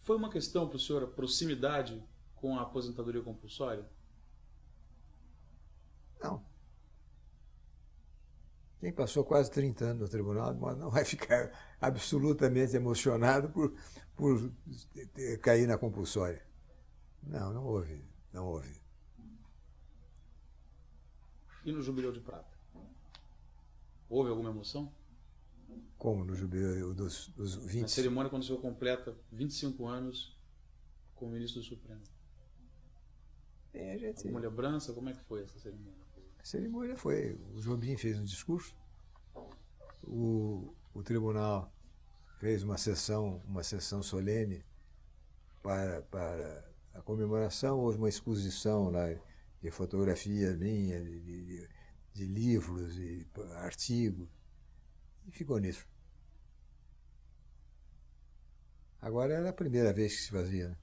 Foi uma questão para o senhor a proximidade com a aposentadoria compulsória? Não. Quem passou quase 30 anos no tribunal não vai ficar absolutamente emocionado por cair na compulsória. Não, não houve. Não houve. E no Jubileu de Prata? Houve alguma emoção? Como no jubileu dos 20? Na cerimônia, quando o senhor completa 25 anos como ministro do Supremo. Alguma lembrança? Como é que foi essa cerimônia? A cerimônia foi... O Jobim fez um discurso, o tribunal fez uma sessão solene para a comemoração, houve uma exposição lá de fotografias minhas, de livros, de artigos, e ficou nisso. Agora era a primeira vez que se fazia, né?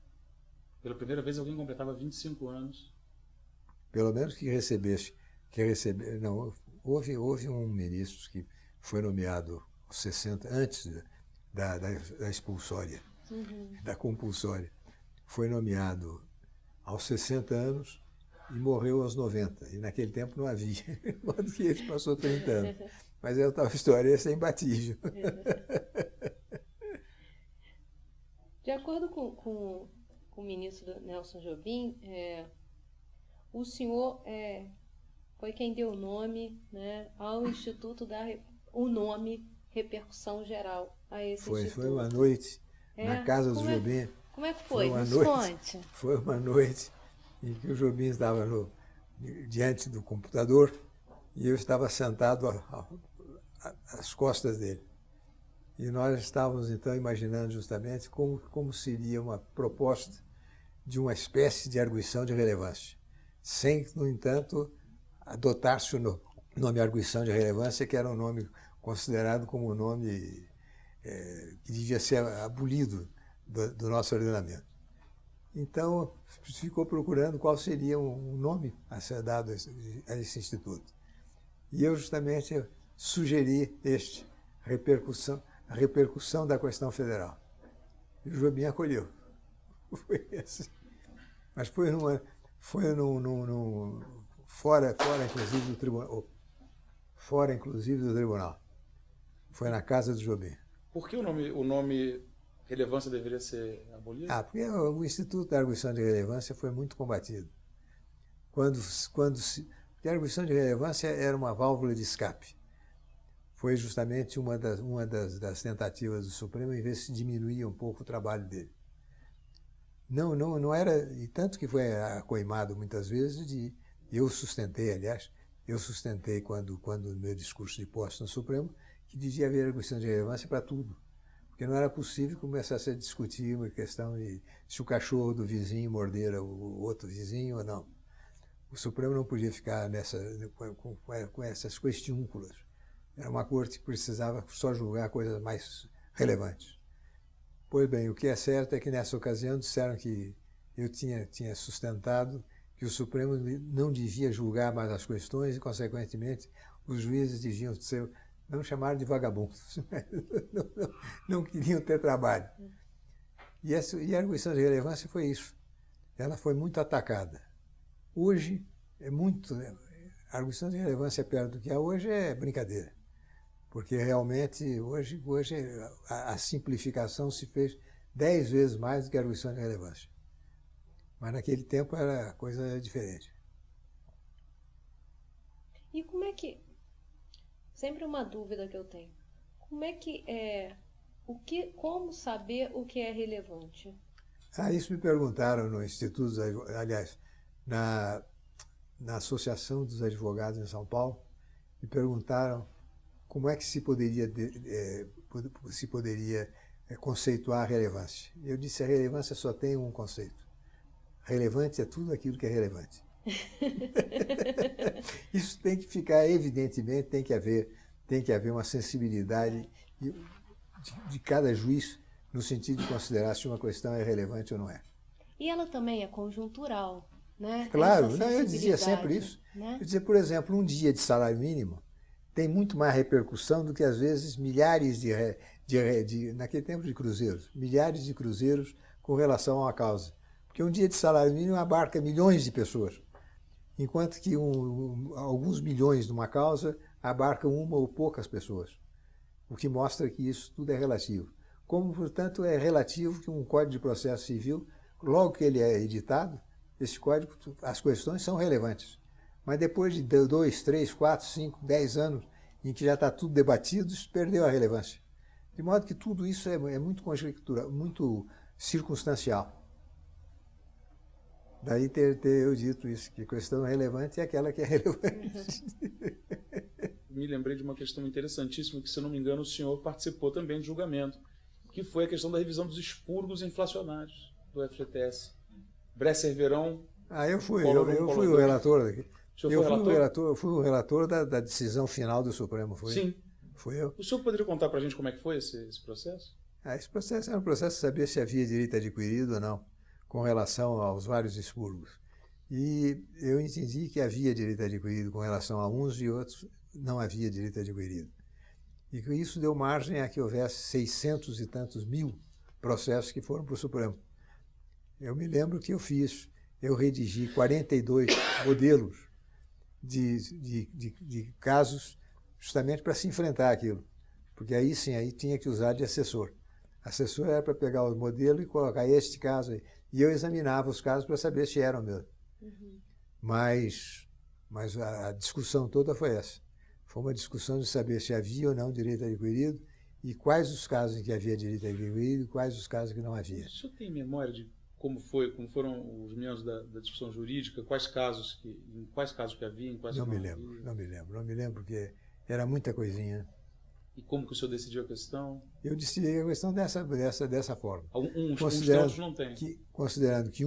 Pela primeira vez alguém completava 25 anos. Pelo menos que recebesse. Não, houve um ministro que foi nomeado aos 60, antes da expulsória, da compulsória. Foi nomeado aos 60 anos e morreu aos 90. E naquele tempo não havia. De modo que ele passou 30 anos. Mas é tal história, essa é imbatível. De acordo com o ministro Nelson Jobim, o senhor foi quem deu o nome, né, ao Instituto, o nome Repercussão Geral a esse instituto. Foi uma noite na casa do Jobim. Como é que foi? Foi uma noite em que o Jobim estava diante do computador e eu estava sentado às costas dele. E nós estávamos, então, imaginando justamente como seria uma proposta de uma espécie de arguição de relevância, sem, no entanto, adotar-se o nome arguição de relevância, que era um nome considerado como um nome que devia ser abolido do nosso ordenamento. Então, ficou procurando qual seria um nome a ser dado a esse instituto. E eu justamente sugeri a repercussão da questão federal. E o Jobim acolheu. Foi assim. Mas foi fora inclusive do tribunal. Fora inclusive do tribunal. Foi na casa do Jobim. Por que o nome relevância deveria ser abolido? Porque o Instituto da Arguição de Relevância foi muito combatido. Porque a arguição de relevância era uma válvula de escape. Foi justamente uma das tentativas do Supremo em ver se diminuía um pouco o trabalho dele. Não era, e tanto que foi acoimado muitas vezes, eu sustentei, aliás, quando no meu discurso de posse no Supremo, que devia haver arguição de relevância para tudo. Porque não era possível começar a se discutir uma questão de se o cachorro do vizinho morder o outro vizinho ou não. O Supremo não podia ficar com essas questiúnculas. Era uma corte que precisava só julgar coisas mais relevantes. Pois bem, o que é certo é que nessa ocasião disseram que eu tinha sustentado que o Supremo não devia julgar mais as questões e, consequentemente, os juízes deviam ser, não chamar de vagabundos, não queriam ter trabalho. E a arguição de relevância foi isso. Ela foi muito atacada. Hoje, a arguição de relevância perto do que há hoje é brincadeira. Porque realmente, hoje a simplificação se fez 10 vezes mais do que a arguição de relevância. Mas naquele tempo era coisa diferente. E como é que... Sempre uma dúvida que eu tenho. Como é que como saber o que é relevante? Isso me perguntaram no Instituto, aliás, na Associação dos Advogados em São Paulo, me perguntaram como é que se poderia conceituar a relevância. Eu disse, a relevância só tem um conceito. Relevante é tudo aquilo que é relevante. Isso tem que ficar, evidentemente, tem que haver uma sensibilidade de cada juiz no sentido de considerar se uma questão é relevante ou não é. E ela também é conjuntural, né? Claro, eu dizia sempre isso. Né? Eu dizia, por exemplo, um dia de salário mínimo tem muito mais repercussão do que, às vezes, milhares naquele tempo de cruzeiros, milhares de cruzeiros com relação à causa. Porque um dia de salário mínimo abarca milhões de pessoas, enquanto que alguns milhões de uma causa abarcam uma ou poucas pessoas, o que mostra que isso tudo é relativo. Como, portanto, é relativo que um Código de Processo Civil, logo que ele é editado, esse código, as questões são relevantes. Mas depois de 2, 3, 4, 5, 10 anos em que já está tudo debatido, isso perdeu a relevância. De modo que tudo isso é muito conjectural, muito circunstancial. Daí ter eu dito isso, que a questão relevante é aquela que é relevante. Me lembrei de uma questão interessantíssima que, se eu não me engano, o senhor participou também do julgamento, que foi a questão da revisão dos expurgos inflacionários do FGTS. Bresser-Verão. Eu fui o relator daqui. Eu fui o relator da decisão final do Supremo. Sim. Fui eu. O senhor poderia contar para a gente como é que foi esse processo? Esse processo era um processo de saber se havia direito adquirido ou não, com relação aos vários expurgos. E eu entendi que havia direito adquirido com relação a uns e outros não havia direito adquirido. E que isso deu margem a que houvesse 600 e tantos mil processos que foram para o Supremo. Eu me lembro que eu redigi 42 modelos de casos justamente para se enfrentar aquilo. Porque aí sim, aí tinha que usar de assessor. Assessor era para pegar o modelo e colocar este caso aí. E eu examinava os casos para saber se eram mesmo. Uhum. Mas a discussão toda foi essa. Foi uma discussão de saber se havia ou não direito adquirido e quais os casos em que havia direito adquirido e quais os casos que não havia. O senhor tem memória de como foram os membros da discussão jurídica, em quais casos que havia, em quais não que me não lembro, havia? Não me lembro, porque era muita coisinha. E como que o senhor decidiu a questão? Eu decidi a questão dessa forma. Uns tem, outros não tem. Considerando que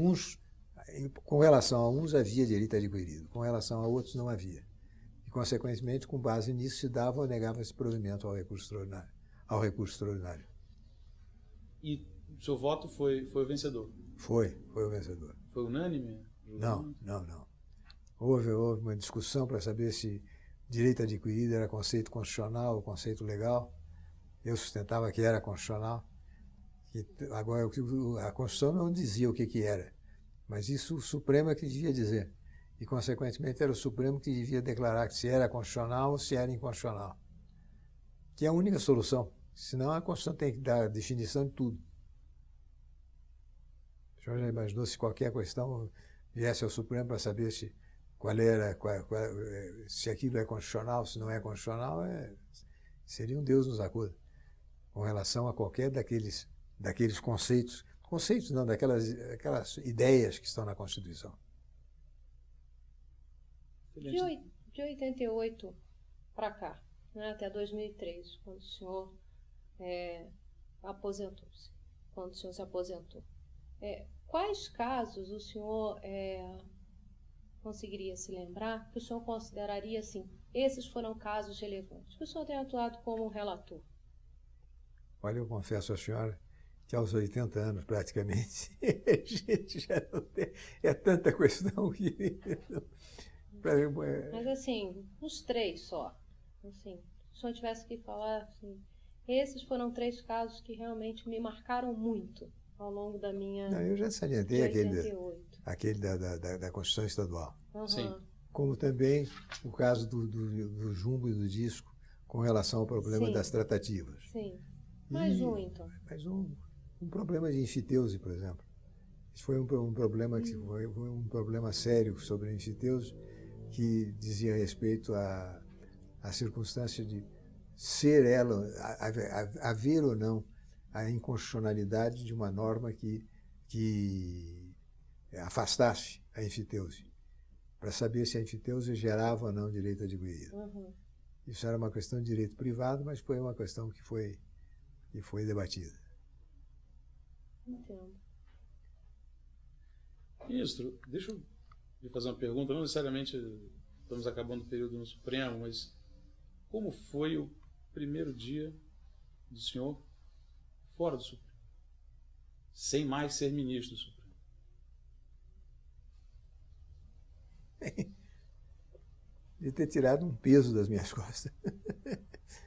com relação a uns havia direito adquirido, com relação a outros não havia. E, consequentemente, com base nisso, se dava ou negava esse provimento ao recurso extraordinário. E o seu voto foi o vencedor? Foi o vencedor. Foi unânime? Não. Houve uma discussão para saber se direito adquirido era conceito constitucional ou conceito legal. Eu sustentava que era constitucional. Agora, a Constituição não dizia o que era, mas isso o Supremo é que devia dizer. E, consequentemente, era o Supremo que devia declarar se era constitucional ou se era inconstitucional. Que é a única solução. Senão, a Constituição tem que dar definição de tudo. O senhor já imaginou se qualquer questão viesse ao Supremo para saber se se aquilo é constitucional, se não é constitucional, seria um Deus nos acuda, com relação a qualquer daqueles conceitos não, daquelas ideias que estão na Constituição. De 88 para cá, né, até 2003, quando o senhor aposentou-se, quando o senhor se aposentou, quais casos o senhor conseguiria se lembrar que o senhor consideraria assim, esses foram casos relevantes, que o senhor tem atuado como relator? Olha, eu confesso à senhora que aos 80 anos, praticamente, a gente já não tem... É tanta questão que... Mas assim, uns 3 só. Assim, se o senhor tivesse que falar assim, esses foram 3 casos que realmente me marcaram muito ao longo da minha... Não, eu já salientei aquele da Constituição Estadual. Uhum. Sim. Como também o caso do Jumbo e do Disco com relação ao problema das tratativas. Sim. Mais um, então. Mais um problema de enfiteuse, por exemplo. Isso foi um problema que foi um problema sério sobre a enfiteuse, que dizia respeito à circunstância de ser ela, haver ou não a inconstitucionalidade de uma norma que afastasse a enfiteuse, para saber se a enfiteuse gerava ou não direito adquirido. Uhum. Isso era uma questão de direito privado, mas foi uma questão que foi debatida. Entendo. Ministro, deixa eu lhe fazer uma pergunta. Não necessariamente estamos acabando o período no Supremo, mas como foi o primeiro dia do senhor fora do Supremo? Sem mais ser ministro do Supremo. De ter tirado um peso das minhas costas.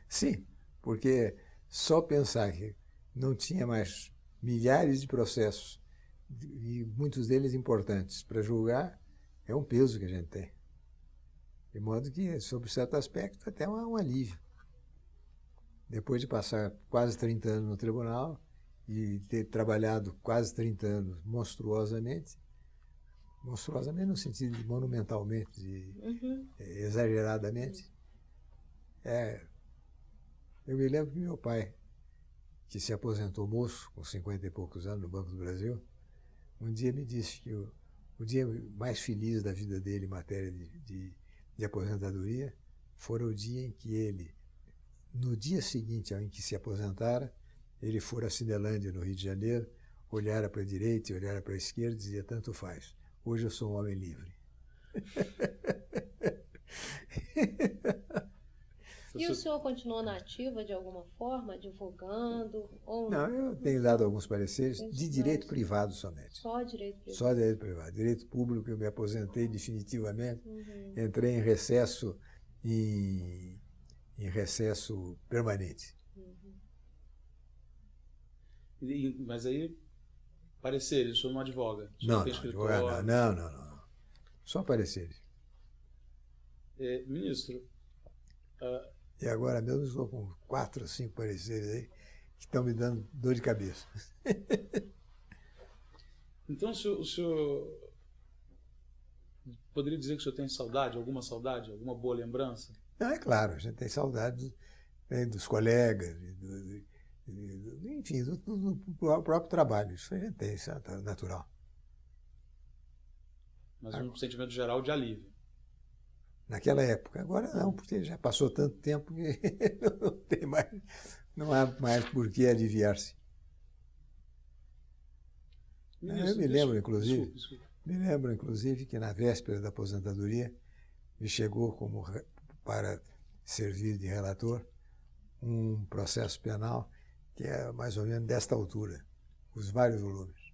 Sim, porque só pensar que não tinha mais milhares de processos, e muitos deles importantes, para julgar, é um peso que a gente tem. De modo que, sob certo aspecto, até um alívio. Depois de passar quase 30 anos no tribunal e ter trabalhado quase 30 anos monstruosamente no sentido de monumentalmente, de exageradamente, eu me lembro que meu pai, que se aposentou moço, com 50 e poucos anos, no Banco do Brasil, um dia me disse que o dia mais feliz da vida dele em matéria de aposentadoria fora o dia em que ele, no dia seguinte ao em que se aposentara, ele fora a Cinelândia, no Rio de Janeiro, olhara para a direita e olhara para a esquerda e dizia, tanto faz, hoje eu sou um homem livre. E o senhor continuou na ativa de alguma forma, advogando? Ou não, eu tenho dado alguns pareceres de direito privado somente. Só direito privado? Só direito privado. Direito público eu me aposentei definitivamente, entrei em recesso permanente. Mas aí, pareceres, o senhor não advoga? Não, não. Só pareceres. Ministro... E agora mesmo estou com 4 ou 5 pareceres aí que estão me dando dor de cabeça. Então, o senhor poderia dizer que o senhor tem saudade, alguma boa lembrança? Não, é claro, a gente tem saudade dos colegas, enfim, do próprio trabalho. Isso a gente tem, isso é natural. Mas um sentimento geral de alívio. Naquela época. Agora não, porque já passou tanto tempo que não há mais por que aliviar-se. Eu me lembro, inclusive, que na véspera da aposentadoria me chegou para servir de relator um processo penal que é mais ou menos desta altura, os vários volumes.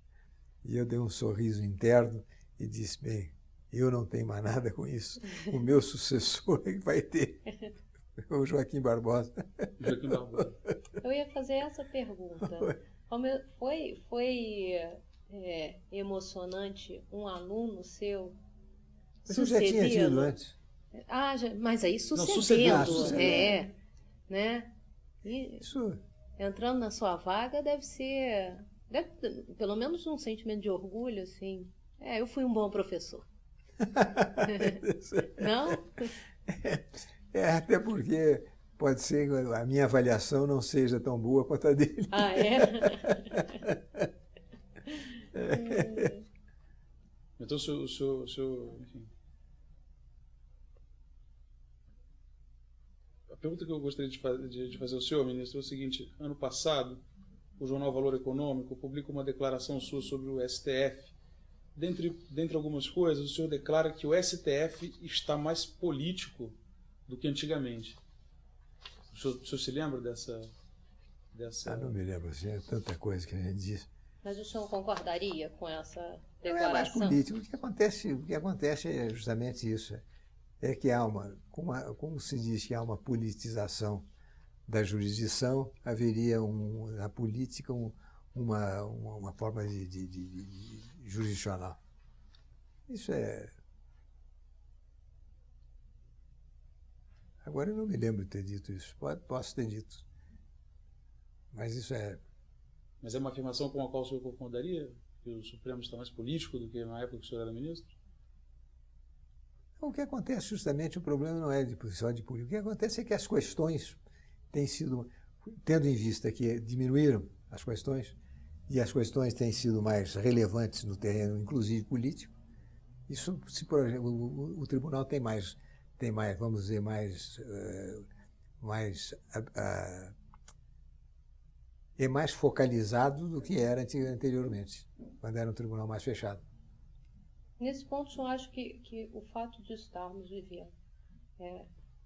E eu dei um sorriso interno e disse, bem, eu não tenho mais nada com isso. O meu sucessor é que vai ter. O Joaquim Barbosa. Eu ia fazer essa pergunta. Foi emocionante um aluno seu sucedê-lo? Mas eu já tinha tido antes. Mas aí sucedendo. Né? Isso. Entrando na sua vaga deve pelo menos um sentimento de orgulho, assim. Eu fui um bom professor. Não? Até porque pode ser que a minha avaliação não seja tão boa quanto a dele. Então, o senhor, enfim. A pergunta que eu gostaria de fazer ao senhor, ministro, é o seguinte: ano passado, o jornal Valor Econômico publica uma declaração sua sobre o STF. Dentre algumas coisas, o senhor declara que o STF está mais político do que antigamente. O senhor se lembra dessa... não me lembro, assim, é tanta coisa que a gente diz. Mas o senhor concordaria com essa declaração? Não é mais político. O que acontece é justamente isso. É que há como se diz que há uma politização da jurisdição, haveria na política uma forma de jurisdicional. Isso é... Agora eu não me lembro de ter dito isso. Posso ter dito. Mas isso é... Mas é uma afirmação com a qual o senhor concordaria? Que o Supremo está mais político do que na época que o senhor era ministro? O que acontece justamente, o problema não é só de política. O que acontece é que as questões têm sido... Tendo em vista que diminuíram as questões, e as questões têm sido mais relevantes no terreno, inclusive político, o tribunal tem mais, vamos dizer, é mais focalizado do que era anteriormente, quando era um tribunal mais fechado. Nesse ponto, eu acho que o fato de estarmos vivendo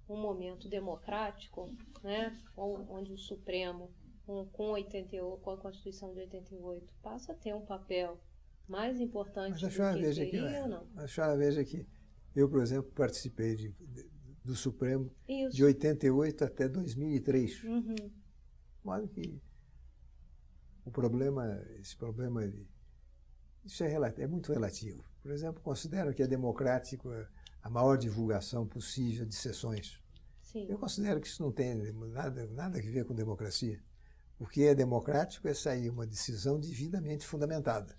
um momento democrático, né, onde o Supremo, com a Constituição de 88, passa a ter um papel mais importante do que teria ou não? Mas a senhora veja que eu, por exemplo, participei do Supremo Isso. de 88 até 2003. Uhum. De modo que esse problema, isso é muito relativo. Por exemplo, considero que é democrático a maior divulgação possível de sessões. Sim. Eu considero que isso não tem nada a ver com democracia. O que é democrático é sair uma decisão devidamente fundamentada,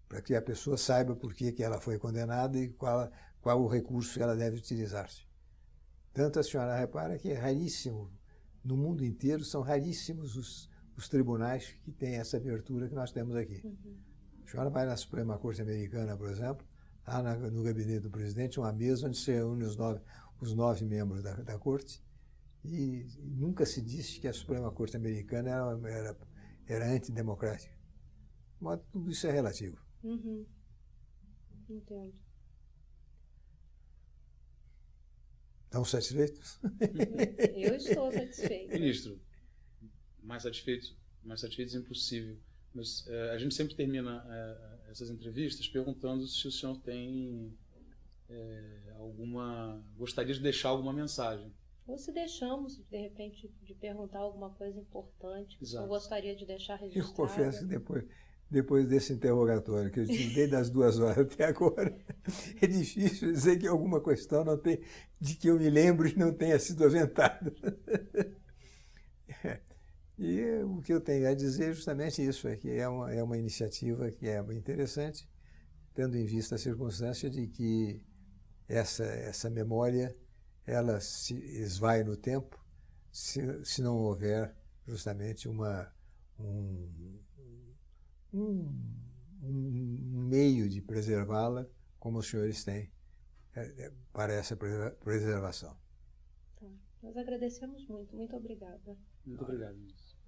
para que a pessoa saiba por que ela foi condenada e qual o recurso que ela deve utilizar-se. Tanto a senhora repara que é raríssimo, no mundo inteiro são raríssimos os tribunais que têm essa abertura que nós temos aqui. Uhum. A senhora vai na Suprema Corte Americana, por exemplo, lá no gabinete do presidente, uma mesa onde se reúne os nove membros da corte, e nunca se disse que a Suprema Corte Americana era antidemocrática. Mas tudo isso é relativo. Uhum. Entendo. Estão satisfeitos? Eu estou satisfeita. Ministro, mais satisfeitos é impossível. Mas a gente sempre termina essas entrevistas perguntando se o senhor tem gostaria de deixar alguma mensagem. Ou se deixamos, de repente, de perguntar alguma coisa importante que eu gostaria de deixar registrada. Eu confesso que depois desse interrogatório que eu tive desde as 2 horas até agora, é difícil dizer que alguma questão de que eu me lembro e não tenha sido aventada. E o que eu tenho a dizer é justamente isso, é que é uma iniciativa que é interessante, tendo em vista a circunstância de que essa memória ela se esvai no tempo se não houver justamente um meio de preservá-la como os senhores têm para essa preservação. Tá. Nós agradecemos muito. Muito obrigada. Muito obrigado, ministro.